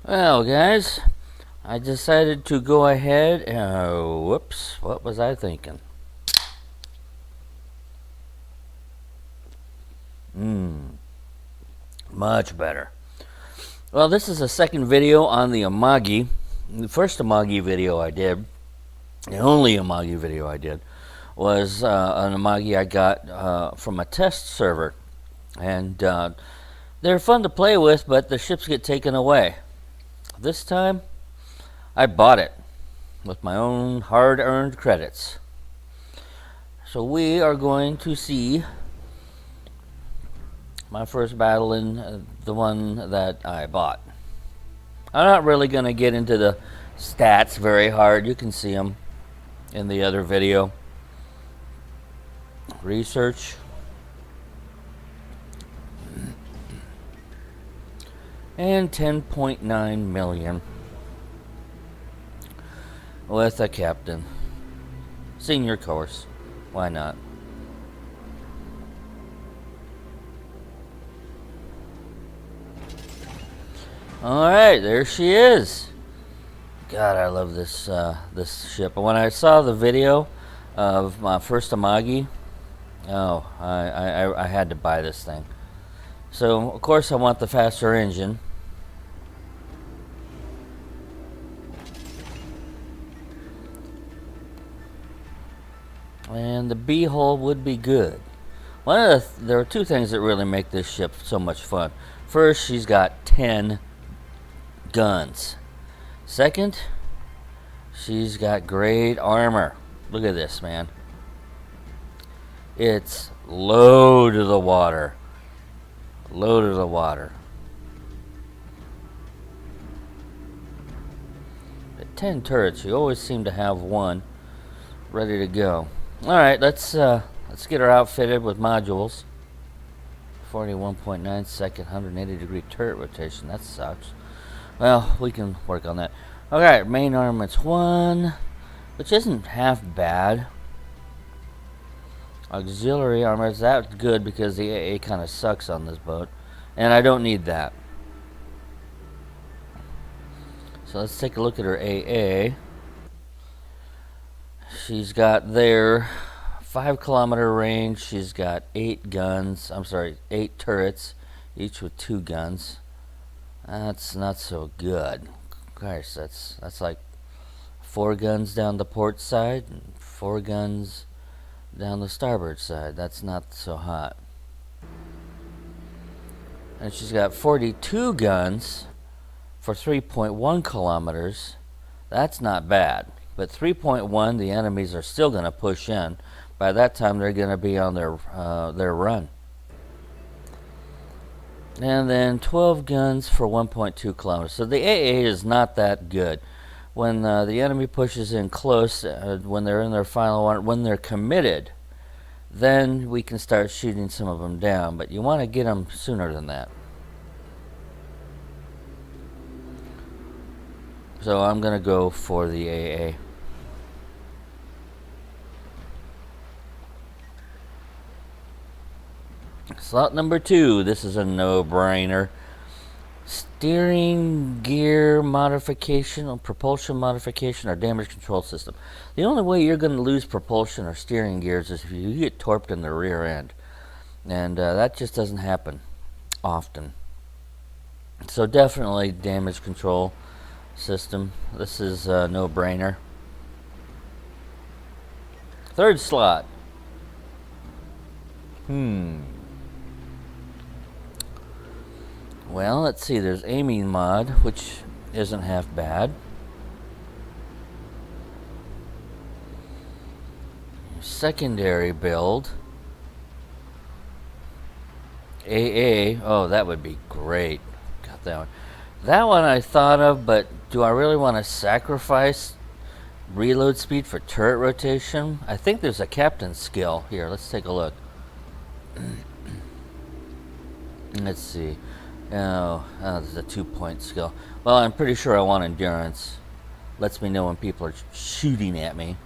Well, guys, I decided to go ahead. Whoops, what was I thinking? Much better. Well, this is a second video on the Amagi. The first Amagi video I did, the only Amagi video I did, was an Amagi I got from a test server. And they're fun to play with, but the ships get taken away. This time, I bought it with my own hard-earned credits. So we are going to see my first battle in the one that I bought. I'm not really going to get into the stats very hard. You can see them in the other video. Research. And 10.9 million. With a captain. Senior course. Why not? Alright, there she is. God, I love this this ship. When I saw the video of my first Amagi, oh, I had to buy this thing. So, of course, I want the faster engine. And the B-hull would be good. There are two things that really make this ship so much fun. First, she's got 10 guns. Second, she's got great armor. Look at this, man. It's low to the water. Low to the water. At 10 turrets, you always seem to have one ready to go. Alright, let's get her outfitted with modules. 41.9 second, 180 degree turret rotation. That sucks. Well, we can work on that. Okay, main armament's 1, which isn't half bad. Auxiliary armor, is that good because the AA kind of sucks on this boat. And I don't need that. So let's take a look at her AA. She's got their 5-kilometer range. She's got 8 guns. I'm sorry, 8 turrets, each with 2 guns. That's not so good. Gosh, that's like 4 guns down the port side and 4 guns down the starboard side. That's not so hot. And she's got 42 guns for 3.1 kilometers. That's not bad. But 3.1, the enemies are still going to push in. By that time, they're going to be on their run. And then 12 guns for 1.2 kilometers. So the AA is not that good. When the enemy pushes in close, when they're in their final one, when they're committed, then we can start shooting some of them down. But you want to get them sooner than that. So I'm going to go for the AA. Slot number 2. This is a no-brainer. Steering gear modification or propulsion modification or damage control system. The only way you're going to lose propulsion or steering gears is if you get torped in the rear end. And that just doesn't happen often. So definitely damage control system. This is a no-brainer. Third slot. Well, let's see. There's aiming mod, which isn't half bad. Secondary build. AA. Oh, that would be great. Got that one. That one I thought of, but do I really want to sacrifice reload speed for turret rotation? I think there's a captain skill. Here, let's take a look. Let's see. Oh, there's a 2-point skill. Well, I'm pretty sure I want endurance. Lets me know when people are shooting at me.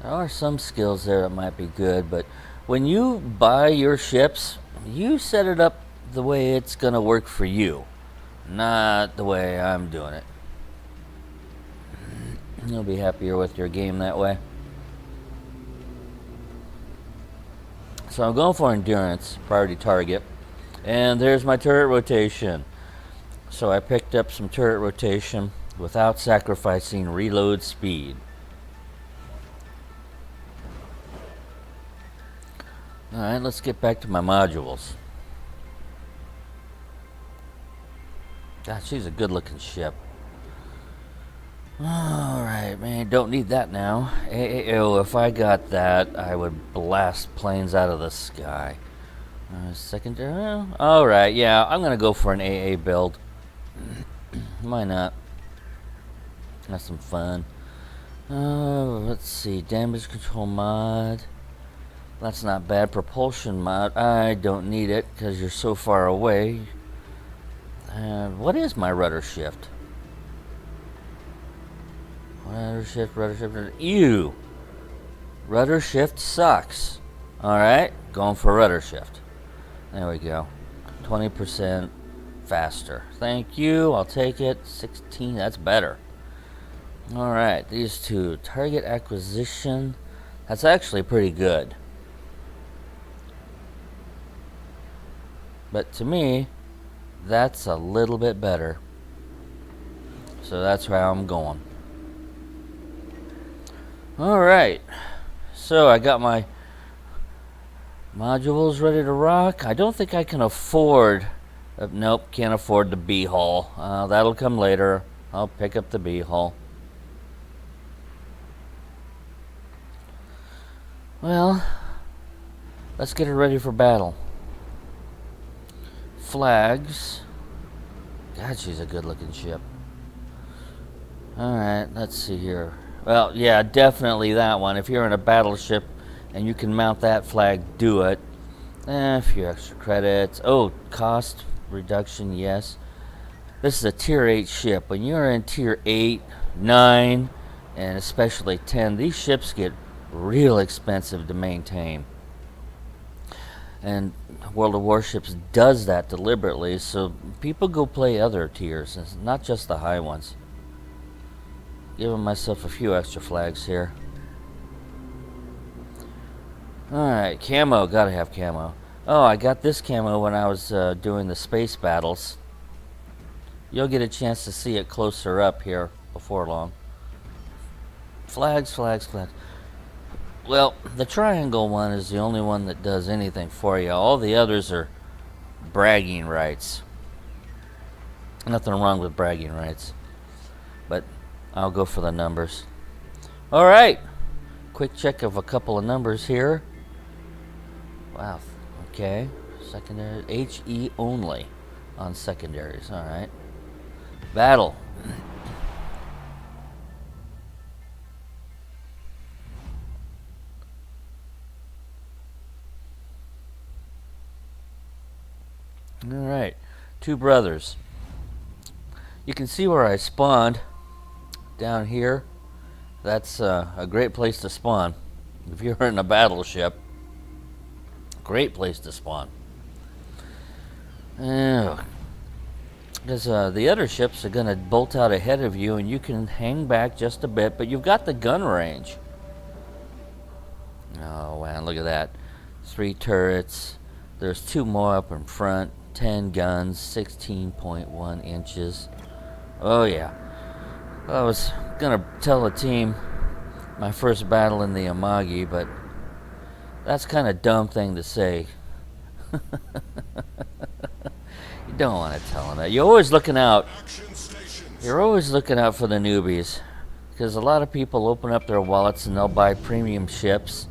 There are some skills there that might be good, but when you buy your ships, you set it up the way it's going to work for you. Not the way I'm doing it. You'll be happier with your game that way. So I'm going for endurance, priority target. And there's my turret rotation. So I picked up some turret rotation without sacrificing reload speed. Alright, let's get back to my modules. God, she's a good looking ship. Alright, man, don't need that now. AAO, if I got that, I would blast planes out of the sky. Secondary? Alright, yeah, I'm gonna go for an AA build. Why not? That's some fun. Let's see, damage control mod. That's not bad. Propulsion mod, I don't need it because you're so far away. What is my rudder shift? Rudder shift. Ew! Rudder shift sucks. Alright, going for rudder shift. There we go. 20% faster. Thank you, I'll take it. 16, that's better. Alright, these two. Target acquisition. That's actually pretty good. But to me, that's a little bit better. So that's how I'm going. Alright. So I got my modules ready to rock. I don't think I can afford... nope, can't afford the B-hull. That'll come later. I'll pick up the B-hull. Well, let's get it ready for battle. Flags. God, she's a good looking ship. Alright, let's see here. Well, yeah, definitely that one. If you're in a battleship and you can mount that flag, do it. A few extra credits. Oh, cost reduction, yes. This is a tier 8 ship. When you're in tier 8, 9, and especially 10, these ships get real expensive to maintain. And World of Warships does that deliberately, so people go play other tiers, not just the high ones. Giving myself a few extra flags here. Alright, camo, gotta have camo. Oh, I got this camo when I was doing the space battles. You'll get a chance to see it closer up here before long. Flags. Well, the triangle one is the only one that does anything for you. All the others are bragging rights. Nothing wrong with bragging rights. But I'll go for the numbers. Alright. Quick check of a couple of numbers here. Wow. Okay. Secondary. HE only on secondaries. Alright. Battle. Alright, two brothers. You can see where I spawned down here. That's a great place to spawn. If you're in a battleship, great place to spawn. Because the other ships are going to bolt out ahead of you and you can hang back just a bit, but you've got the gun range. Oh man, look at that. 3 turrets. There's 2 more up in front. 10 guns, 16.1 inches. Oh yeah. I was gonna tell the team my first battle in the Amagi, but that's kind of dumb thing to say. You don't want to tell them that. You're always looking out. You're always looking out for the newbies, because a lot of people open up their wallets and they'll buy premium ships,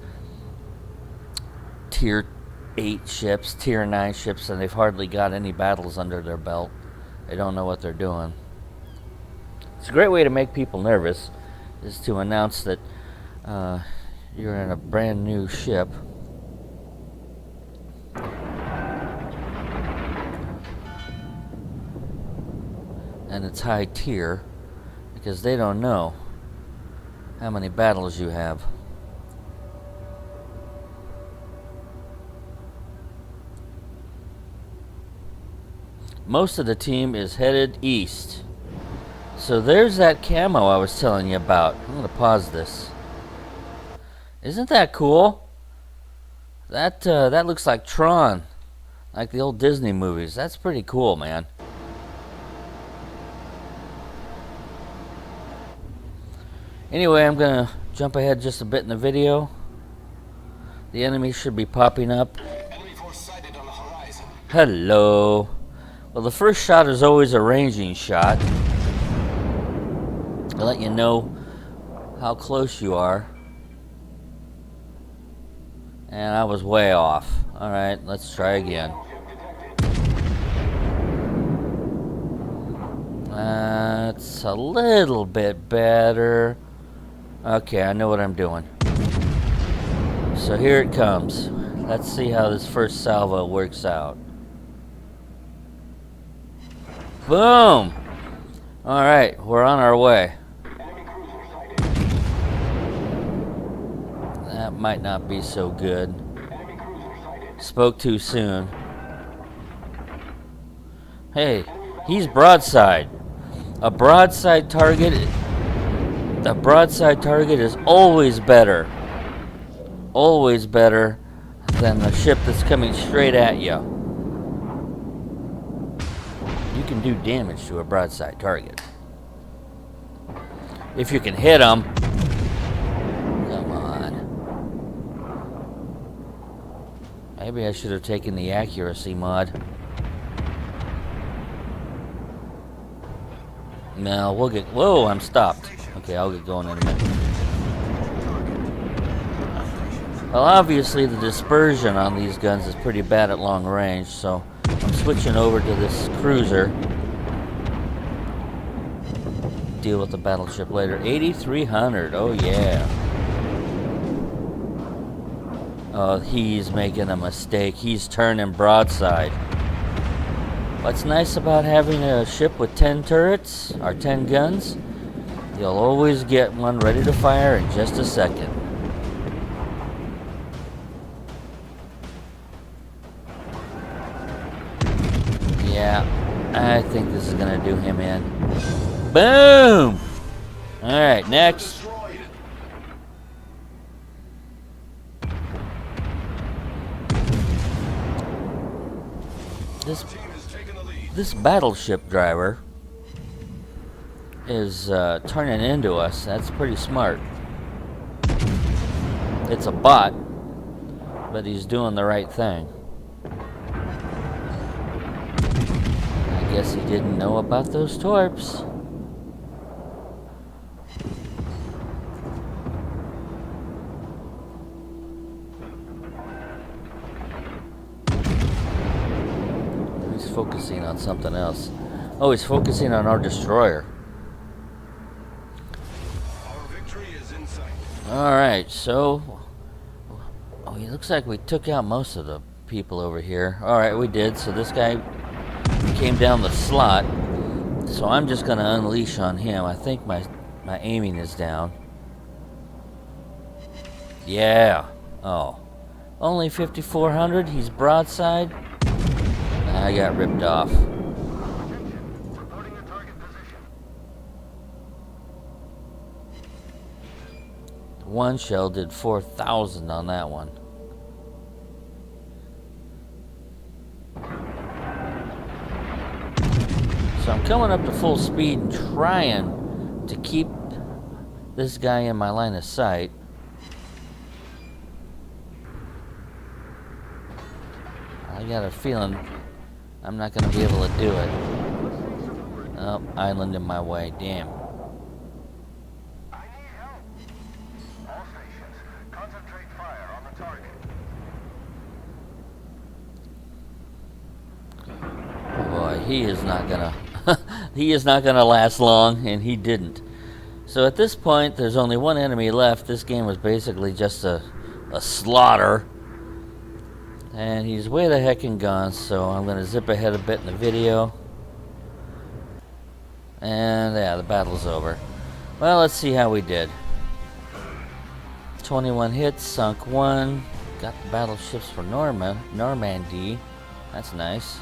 tier 8 ships, tier 9 ships, and they've hardly got any battles under their belt. They don't know what they're doing. It's a great way to make people nervous, is to announce that you're in a brand new ship. And it's high tier, because they don't know how many battles you have. Most of the team is headed east. So there's that camo I was telling you about. I'm going to pause this. Isn't that cool? That looks like Tron. Like the old Disney movies. That's pretty cool, man. Anyway, I'm going to jump ahead just a bit in the video. The enemy should be popping up. Hello. Well, the first shot is always a ranging shot. I'll let you know how close you are. And I was way off. Alright, let's try again. That's a little bit better. Okay, I know what I'm doing. So here it comes. Let's see how this first salvo works out. Boom! Alright, we're on our way. That might not be so good. Spoke too soon. Hey, he's broadside. A broadside target is always better. Always better than the ship that's coming straight at you. You can do damage to a broadside target. If you can hit them. Come on. Maybe I should have taken the accuracy mod. No, we'll get... Whoa, I'm stopped. Okay, I'll get going in a minute. Well, obviously the dispersion on these guns is pretty bad at long range, so I'm switching over to this cruiser. Deal with the battleship later. 8,300, oh yeah. Oh, he's making a mistake. He's turning broadside. What's nice about having a ship with 10 turrets, or 10 guns, you'll always get one ready to fire in just a second. Yeah, I think this is going to do him in. Boom! Alright, next. This battleship driver is turning into us. That's pretty smart. It's a bot, but he's doing the right thing. I guess he didn't know about those torps. He's focusing on something else. Oh, he's focusing on our destroyer. Our victory is in sight. Alright, so... Oh, it looks like we took out most of the people over here. Alright, we did. So this guy came down the slot. So I'm just going to unleash on him. I think my aiming is down. Yeah. Oh. Only 5,400? He's broadside? I got ripped off. One shell did 4,000 on that one. So I'm coming up to full speed and trying to keep this guy in my line of sight. I got a feeling I'm not going to be able to do it. Oh, island in my way. Damn. Boy, he is not gonna he is not gonna last long, and he didn't. So at this point there's only one enemy left. This game was basically just a slaughter. And he's way the heck and gone, so I'm gonna zip ahead a bit in the video. And yeah, the battle's over. Well, let's see how we did. 21 hits, sunk 1. Got the battleships for Normandy. That's nice.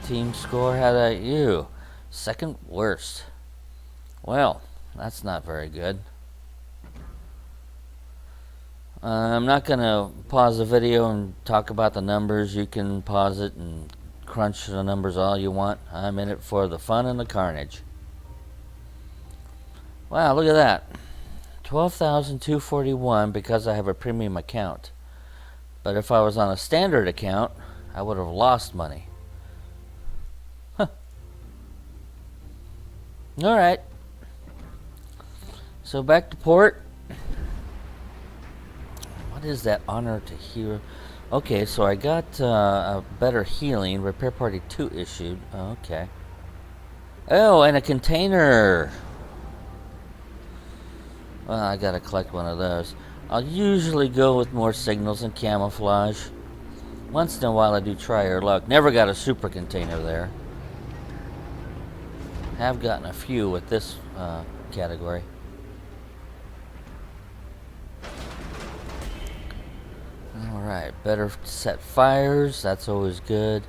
Team score had you. Second worst. Well, that's not very good. I'm not going to pause the video and talk about the numbers. You can pause it and crunch the numbers all you want. I'm in it for the fun and the carnage. Wow, look at that. 12,241 because I have a premium account. But if I was on a standard account, I would have lost money. Huh. Alright. So back to port. What is that honor to hero? Okay, so I got a better healing. Repair party 2 issued. Okay. Oh, and a container. Well, I gotta collect one of those. I'll usually go with more signals and camouflage. Once in a while I do try your luck. Never got a super container there. Have gotten a few with this category. Alright, better set fires. That's always good.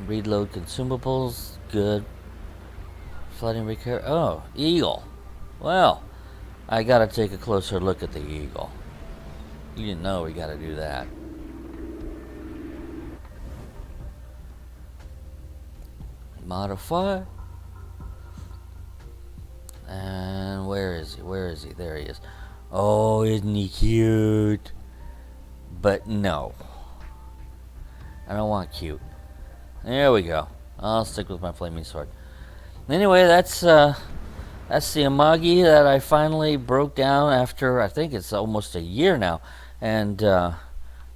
Reload consumables. Good. Flooding recur. Oh, eagle. Well, I gotta take a closer look at the eagle. You didn't know we gotta do that. Modify. And where is he? Where is he? There he is. Oh, isn't he cute? But no. I don't want cute. There we go. I'll stick with my flaming sword. Anyway, that's the Amagi that I finally broke down after, I think it's almost a year now, and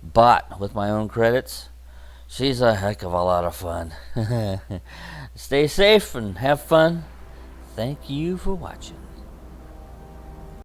bought with my own credits. She's a heck of a lot of fun. Stay safe and have fun. Thank you for watching.